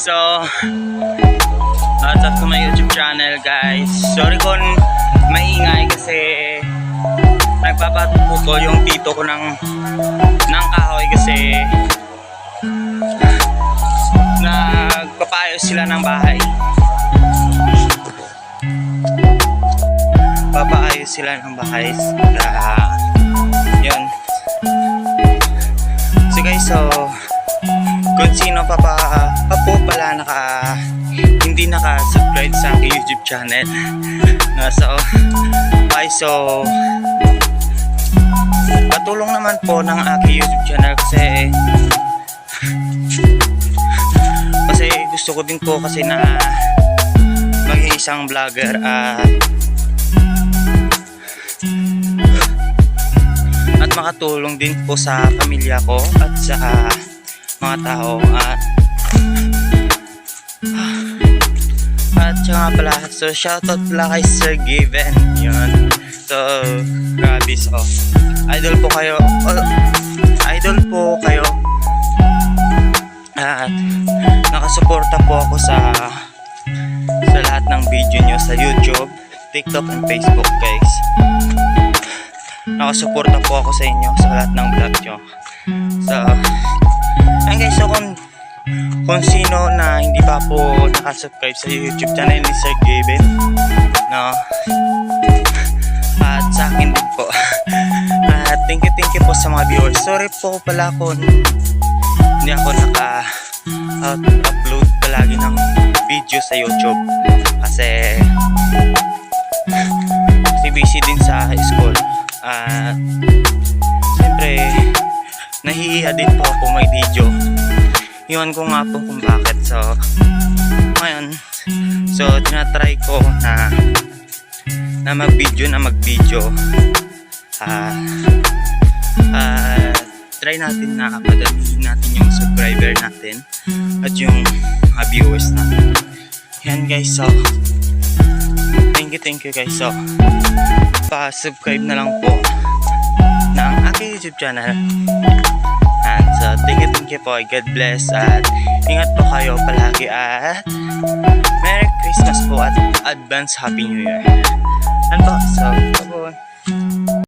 So, what's up to my YouTube channel, guys. Sorry kung maingay kasi nagpapatuto yung tito ko ng kahoy kasi nagpapayos sila ng bahay. Papaayos sila ng bahay. Yun. So guys, kung sino pa po pala hindi naka-subscribe sa aking YouTube channel, so patulong naman po ng aking YouTube channel kasi gusto ko din po kasi na maging isang vlogger at makatulong din po sa pamilya ko at sa mga tao at saka pala, so shoutout pala kay Sir Given, yun. So grabe, so idol po kayo at nakasuporta po ako sa lahat ng video nyo sa YouTube, TikTok and Facebook, guys. Nakasuporta po ako sa inyo sa lahat ng vlog nyo. So ayun guys, so kung sino na hindi pa po nakasubscribe sa YouTube channel ni Sir Given, no, at sa akin din po, thank you po sa mga viewers. Sorry po pala kung hindi ako naka-upload palagi ng video sa YouTube kasi busy din sa school. Siyempre nahihiya din po ako may video. Iwan ko nga po kung bakit. So ngayon, so tinatry ko na mag-video try natin na padamihin natin yung subscriber natin at yung viewers natin. Yan guys, so thank you guys. So pa-subscribe na lang po ng aking YouTube channel. And so thank you po, God bless at ingat po kayo palagi at Merry Christmas po at Advance Happy New Year. And po, so